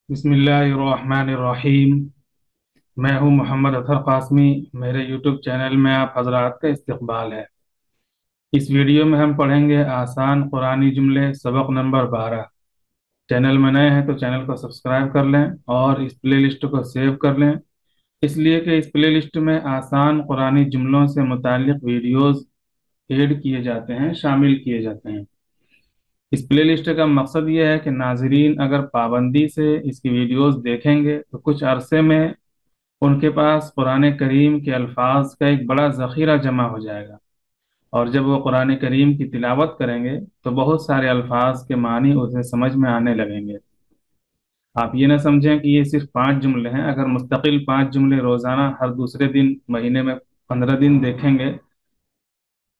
बिस्मिल्लाहिर्रहमानिर्रहीम। मैं हूं मोहम्मद अतहर कासमी। मेरे यूट्यूब चैनल में आप हजरात का इस्तकबाल है। इस वीडियो में हम पढ़ेंगे आसान कुरानी जुमले सबक नंबर 12। चैनल में नए हैं तो चैनल को सब्सक्राइब कर लें और इस प्ले लिस्ट को सेव कर लें, इसलिए कि इस प्ले लिस्ट में आसान कुरानी जुमलों से मुताल्लिक वीडियोस ऐड किए जाते हैं, शामिल किए जाते हैं। इस प्ले लिस्ट का मकसद ये है कि नाजरीन अगर पाबंदी से इसकी वीडियोस देखेंगे तो कुछ अरसे में उनके पास कुरान करीम के अल्फाज का एक बड़ा ज़ख़ीरा जमा हो जाएगा, और जब वो कुरान करीम की तिलावत करेंगे तो बहुत सारे अल्फाज के मानी उसे समझ में आने लगेंगे। आप ये ना समझें कि ये सिर्फ 5 जुमले हैं। अगर मुस्तकिल 5 जुमले रोज़ाना हर दूसरे दिन महीने में 15 दिन देखेंगे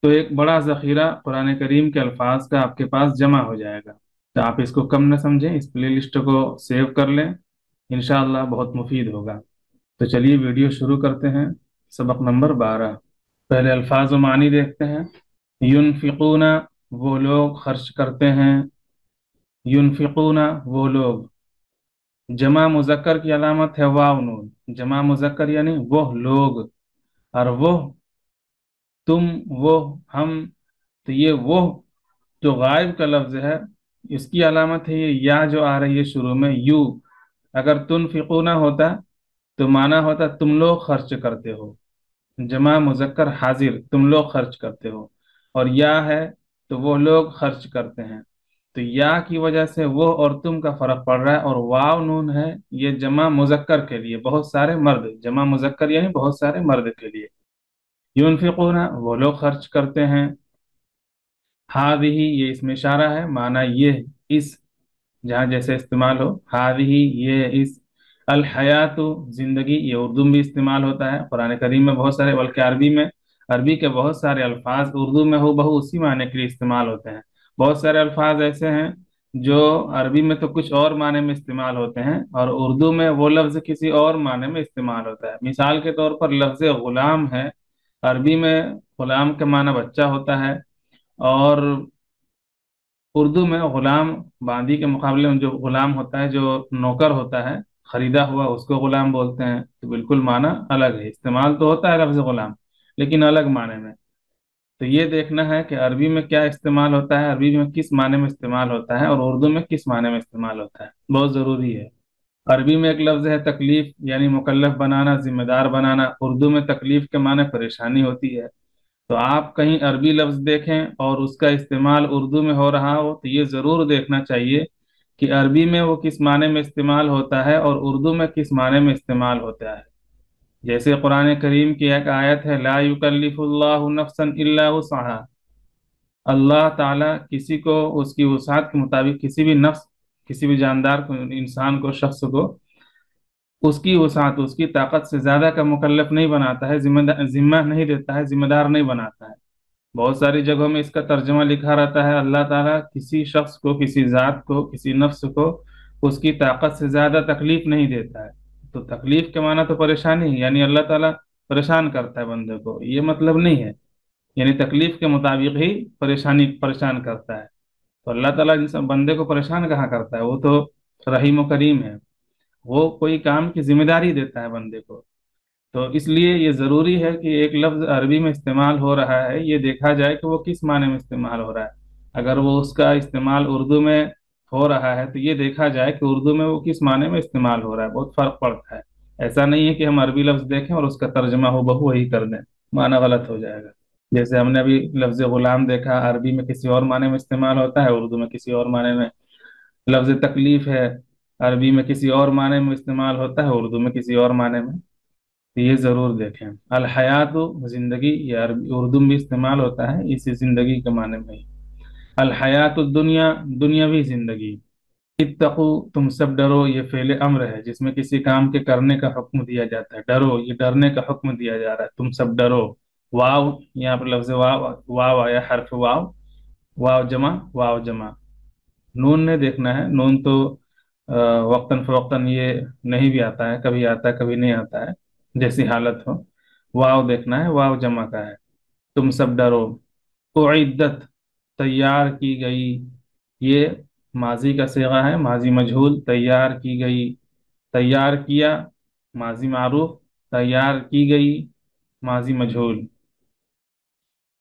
तो एक बड़ा ज़ख़ीरा कुरान करीम के अल्फाज का आपके पास जमा हो जाएगा। तो आप इसको कम न समझें, इस प्ले लिस्ट को सेव कर लें, इंशाअल्लाह बहुत मुफीद होगा। तो चलिए वीडियो शुरू करते हैं। सबक नंबर 12। पहले अल्फाज व मानी देखते हैं। युनफिकूना, वो लोग खर्च करते हैं। युनफिकूना, वो लोग। जमा मुजक्कर की अलामत है वाव नून। जमा मुजक्कर यानी वो लोग, और वो, तुम, वो, हम। तो ये वो जो गायब का लफ्ज है, इसकी अलामत है ये या जो आ रही है शुरू में, यू। अगर तुनफिकूना होता तो माना होता तुम लोग खर्च करते हो। जमा मुजक्कर हाजिर, तुम लोग खर्च करते हो। और या है तो वो लोग खर्च करते हैं। तो या की वजह से वो और तुम का फर्क पड़ रहा है, और वाव नून है ये जमा मुजक्कर के लिए, बहुत सारे मर्द। जमा मुजक्कर यानी बहुत सारे मर्द के लिए। यूनफिकूना, वो लोग खर्च करते हैं। हादिही, ये इसमें इशारा है, माना ये, इस, जहाँ जैसे इस्तेमाल हो। हादिही, ये, इस। अल हयातु, जिंदगी, ये उर्दू में भी इस्तेमाल होता है कुरान करीम में बहुत सारे, बल्कि अरबी में। अरबी के बहुत सारे अल्फाज उर्दू में हो बहू उसी मायने के लिए इस्तेमाल होते हैं। बहुत सारे अल्फाज ऐसे हैं जो अरबी में तो कुछ और मायने में इस्तेमाल होते हैं, और उर्दू में वो लफ्ज किसी और मायने में इस्तेमाल होता है। मिसाल के तौर पर लफ्ज गुलाम है, अरबी में गुलाम का माना बच्चा होता है, और उर्दू में गुलाम बांदी के मुकाबले में जो गुलाम होता है, जो नौकर होता है, खरीदा हुआ, उसको गुलाम बोलते हैं। तो बिल्कुल माना अलग है, इस्तेमाल तो होता है लफ्ज गुलाम, लेकिन अलग माने में। तो ये देखना है कि अरबी में क्या इस्तेमाल होता है, अरबी में किस माने में इस्तेमाल होता है, और उर्दू में किस माने में इस्तेमाल होता है, बहुत ज़रूरी है। अरबी में एक लफ्ज है तकलीफ, यानी मुकल्लफ बनाना, जिम्मेदार बनाना। उर्दू में तकलीफ के माने परेशानी होती है। तो आप कहीं अरबी लफ्ज देखें और उसका इस्तेमाल उर्दू में हो रहा हो तो ये ज़रूर देखना चाहिए कि अरबी में वो किस माने में इस्तेमाल होता है और उर्दू में किस माने में इस्तेमाल होता है। जैसे कुरान करीम की एक आयत है, ला युकल्लिफुल्लाहु नफ्सन इल्ला वुसअहा। अल्लाह ताला किसी को उसकी वसात के मुताबिक, किसी भी नफ्स, किसी भी जानदार को, इंसान को, शख्स को उसकी वसात, उसकी ताकत से ज़्यादा का मुकल्लफ नहीं बनाता है, जिम्मेदार, जिम्मा नहीं देता है, जिम्मेदार नहीं बनाता है। बहुत सारी जगहों में इसका तर्जमा लिखा रहता है, अल्लाह ताला किसी शख्स को, किसी जात को, किसी नफ्स को उसकी ताकत से ज्यादा तकलीफ नहीं देता है। तो तकलीफ के माना तो परेशानी है, यानी अल्लाह ताला परेशान करता है बंदे को, ये मतलब नहीं है। यानी तकलीफ के मुताबिक ही परेशानी परेशान करता है। तो अल्लाह ताला इंसान बंदे को परेशान कहाँ करता है, वो तो रहीम व करीम है। वो कोई काम की जिम्मेदारी देता है बंदे को। तो इसलिए ये ज़रूरी है कि एक लफ्ज़ अरबी में इस्तेमाल हो रहा है, ये देखा जाए कि वो किस माने में इस्तेमाल हो रहा है। अगर वो उसका इस्तेमाल उर्दू में हो रहा है तो ये देखा जाए कि उर्दू में वो किस माने में इस्तेमाल हो रहा है, बहुत फ़र्क पड़ता है। ऐसा नहीं है कि हम अरबी लफ्ज़ देखें और उसका तर्जमा हो बहू वही कर दें, माना गलत हो जाएगा। जैसे हमने अभी लफ्ज़ गुलाम देखा, अरबी में किसी और माने में इस्तेमाल होता है, उर्दू में किसी और माने में। लफ्ज़ तकलीफ है, अरबी में किसी और माने में इस्तेमाल होता है, उर्दू में किसी और माने में। तो ये जरूर देखें। अल हयात, जिंदगी, ये अरबी उर्दू में भी इस्तेमाल होता है इसी जिंदगी के माने में ही। अल हयात दुनिया, दुनियावी जिंदगी। इत्तकू, तुम सब डरो, ये फेले अम्र है जिसमें किसी काम के करने का हुक्म दिया जाता है। डरो, ये डरने का हुक्म दिया जा रहा है, तुम सब डरो। वाव, यहाँ पर लफ्ज वाव, वाव आया, हर्फ वाव। वाव जमा, वाव जमा। नून ने देखना है, नून तो वक्तन फवक्तन ये नहीं भी आता है, कभी आता है कभी नहीं आता है, जैसी हालत हो। वाव देखना है, वाव जमा का है। तुम सब डरो। उइद्दत, तैयार की गई। ये माजी का सिगा है, माजी मजहूल, तैयार की गई। तैयार किया माजी मारूफ, तैयार की गई माजी मजहूल।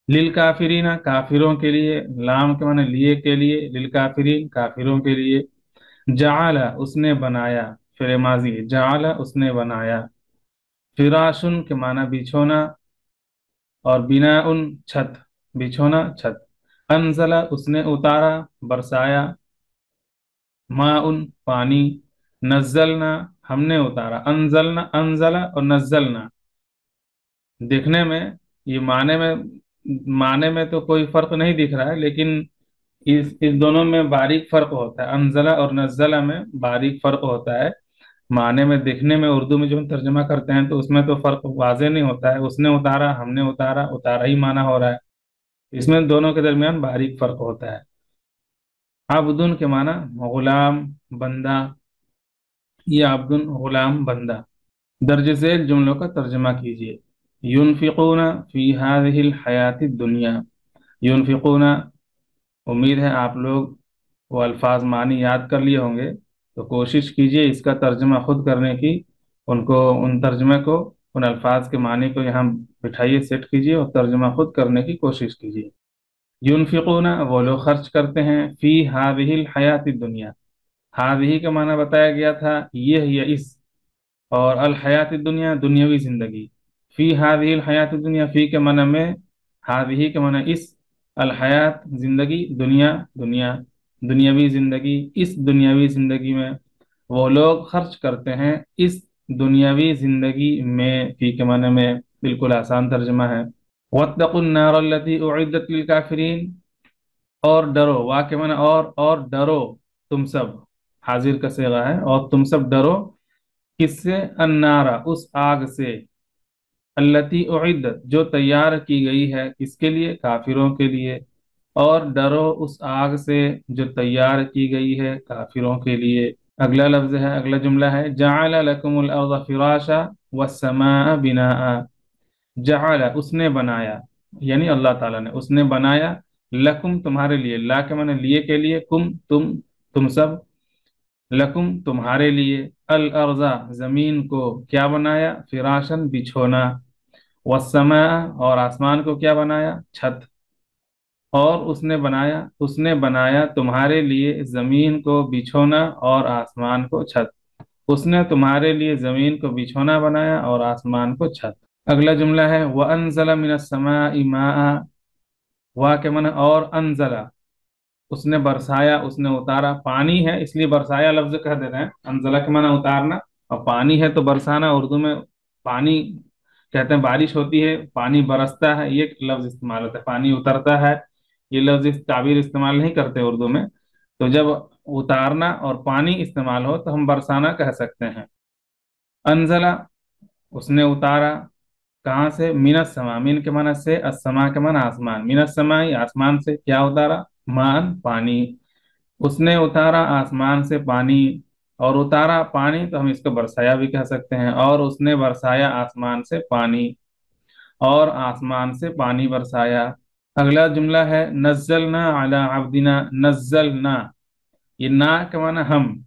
लिल काफिरीना काफिरों के लिए, लाम के माने लिए के लिए, लिल काफिरीन काफिरों के लिए। जाला उसने बनाया, फिर माजी है, जाला उसने बनाया। फिराशुन के माना बिछोना, और बिना उन छत, बिछोना छत। अनजला उसने उतारा बरसाया, माउन पानी। नज्जलना हमने उतारा, अनजलना अनजला और नज्जलना। देखने में ये माने में तो कोई फर्क नहीं दिख रहा है, लेकिन इस दोनों में बारीक फर्क होता है। अनजला और नज्जला में बारीक फर्क होता है। माने में, देखने में उर्दू में जो हम तर्जमा करते हैं तो उसमें तो फर्क वाज़ेह नहीं होता है। उसने उतारा, हमने उतारा, उतारा ही माना हो रहा है। इसमें दोनों के दरमियान बारीक फर्क होता है। अब्दुन के माना गुलाम, बंदा। ये अब्दुन गुलाम बंदा। दर्ज झेल जुमलों का तर्जमा कीजिए। युनफिकूना फी हादिहिल हयाति दुनिया। युनफिकूना, उम्मीद है आप लोग वो अल्फाज मानी याद कर लिए होंगे, तो कोशिश कीजिए इसका तर्जमा खुद करने की। उनको, उन तर्जमे को, उन अल्फाज के मानी को यहाँ बिठाइए, सेट कीजिए और तर्जमा खुद करने की कोशिश कीजिए। युनफिकूना वो लोग खर्च करते हैं, फी हादिहिल हयाति दुनिया। हादिही का माना बताया गया था ये या इस, और अल हयात दुनिया दुनियावी जिंदगी। फी हादिहिल हयात दुनिया, फी के माना में, हादिही के माना इस, अल हयात जिंदगी, दुनिया दुनिया, दुनियावी जिंदगी। इस दुनियावी जिंदगी में वो लोग खर्च करते हैं, इस दुनियावी जिंदगी में। फी के माने में बिल्कुल आसान तर्जमा है। वत्तकुन नार अल्लती उइद्दत लिल काफिरीन, और डरो, वाह के माने और डरो तुम सब, हाजिर का सेगा है, और तुम सब डरो किससे? अन्नारा उस आग से, अल्लती उइद्दत जो तैयार की गई है, किसके लिए? काफिरों के लिए। और डरो उस आग से जो तैयार की गई है काफिरों के लिए। अगला लफ्ज है, अगला जुमला है, जअल लकुमुल अर्द फिराशा वस्समाअ बिनाआ। जअल उसने बनाया, यानी अल्लाह ताला ने, उसने बनाया, लकुम तुम्हारे लिए, ला के माने लिए के लिए, कुम तुम सब, लकुम तुम्हारे लिए, अल अर्जा जमीन को क्या बनाया? फिराशन बिछोना, वस्समा और आसमान को क्या बनाया? छत। और उसने बनाया तुम्हारे लिए जमीन को बिछोना और आसमान को छत। उसने तुम्हारे लिए जमीन को बिछोना बनाया और आसमान को छत। अगला जुमला है, व अनजला मिनस समाई माआ। वा के मन और, अनजला उसने बरसाया, उसने उतारा। पानी है इसलिए बरसाया लफ्ज कह देते हैं, अनजला के माना उतारना, और पानी है तो बरसाना। उर्दू में पानी कहते हैं, बारिश होती है, पानी बरसता है, ये लफ्ज इस्तेमाल होता है। पानी उतरता है, ये लफ्ज इस ताबीर इस्तेमाल नहीं करते उर्दू में। तो जब उतारना और पानी इस्तेमाल हो तो हम बरसाना कह सकते हैं। अनजला उसने उतारा, कहाँ से? मिनस समा, मिन के माना से, असमा के माना आसमान, मिनस समाई आसमान से। क्या उतारा? मान पानी। उसने उतारा आसमान से पानी, और उतारा पानी तो हम इसको बरसाया भी कह सकते हैं। और उसने बरसाया आसमान से पानी, और आसमान से पानी बरसाया। अगला जुमला है, नज्जलना अला अब्दिना। नज्जलना, ये ना के माना हम,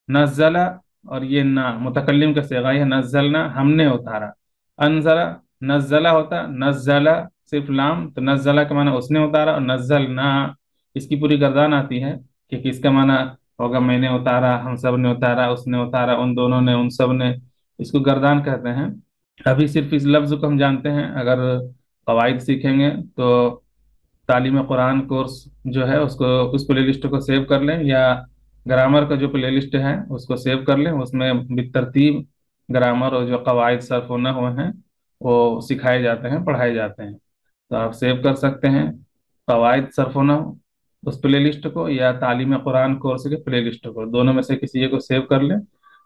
नज्जला, और ये ना मुतकल्लिम का सिगा है, नज्जलना हमने उतारा। अनजला, नज्जला होता, नज्जला सिर्फ लाम, तो नज्जला का माना उसने उतारा, और नज्जलना इसकी पूरी गर्दान आती है कि किसका माना होगा? मैंने उतारा, हम सब ने उतारा, उसने उतारा, उन दोनों ने, उन सब ने। इसको गर्दान कहते हैं। अभी सिर्फ इस लफ्ज को हम जानते हैं, अगर कवायद सीखेंगे तो तालीम कुरान कोर्स जो है उसको, उस प्ले लिस्ट को सेव कर लें, या ग्रामर का जो प्ले लिस्ट है उसको सेव कर लें। उसमें बितरतीब ग्रामर और जो कवायद सर्फ होना हुए हैं वो सिखाए जाते हैं, पढ़ाए जाते हैं। तो आप सेव कर सकते हैं कवायद सर्फ होना उस प्ले लिस्ट को, या तालीम कुरान कोर्स के प्ले लिस्ट को, दोनों में से किसी एक को सेव कर लें।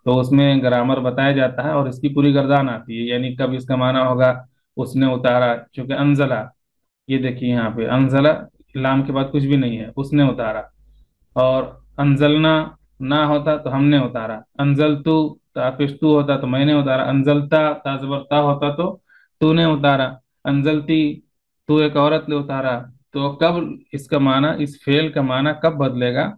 तो उसमें ग्रामर बताया जाता है और इसकी पूरी गर्दान आती है, यानी कब इसका माना होगा उसने उतारा। चूंकि अनजला, ये देखिए यहाँ पे अनजला, लाम के बाद कुछ भी नहीं है, उसने उतारा। और अनजलना ना होता तो हमने उतारा। अनजल तू, तापिश तू होता तो मैंने उतारा। अनजलता, ताजबरता होता तो तूने उतारा। अनजलती, तू एक औरत ने उतारा। तो कब इसका माना, इस फेल का माना कब बदलेगा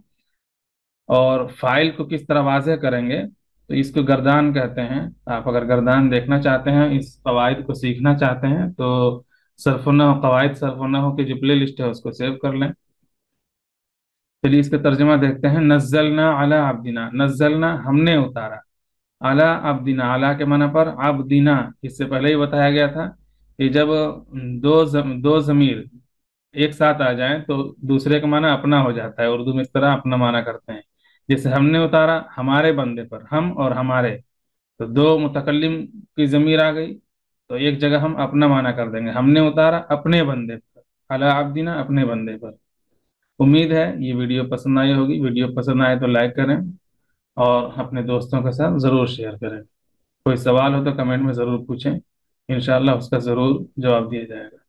और फाइल को किस तरह वाज़ेह करेंगे, تو اس کو گردان کہتے ہیں۔ آپ اگر گردان دیکھنا چاہتے ہیں، اس قواعد کو سیکھنا چاہتے ہیں، تو صرف النحو قواعد صرف النحو کی جو پلے لسٹ ہے اس کو سیو کر لیں۔ چلیے اس کا ترجمہ دیکھتے ہیں۔ نزلنا علی عبدنا، نزلنا ہم نے اتارا، علی عبدنا، علی کے معنی پر عبدنا، اس سے پہلے ہی بتایا گیا تھا کہ جب دو ضمیر ایک ساتھ آ جائیں تو دوسرے کا معنی اپنا ہو جاتا ہے، اردو میں اس طرح اپنا معنی کرتے ہیں۔ جیسے ہم نے اتارا ہمارے بندے پر، ہم اور ہمارے، تو دو متکلم کی ضمیر آ گئی تو ایک جگہ ہم اپنا معنی کر دیں گے، ہم نے اتارا اپنے بندے پر، علی عبدنا اپنے بندے پر۔ امید ہے یہ ویڈیو پسند آئی ہوگی، ویڈیو پسند آئے تو لائک کریں اور اپنے دوستوں کے ساتھ ضرور شیئر کریں۔ کوئی سوال ہو تو کمنٹ میں ضرور پوچھیں، انشاءاللہ اس کا ضرور جواب دیا جائے گا۔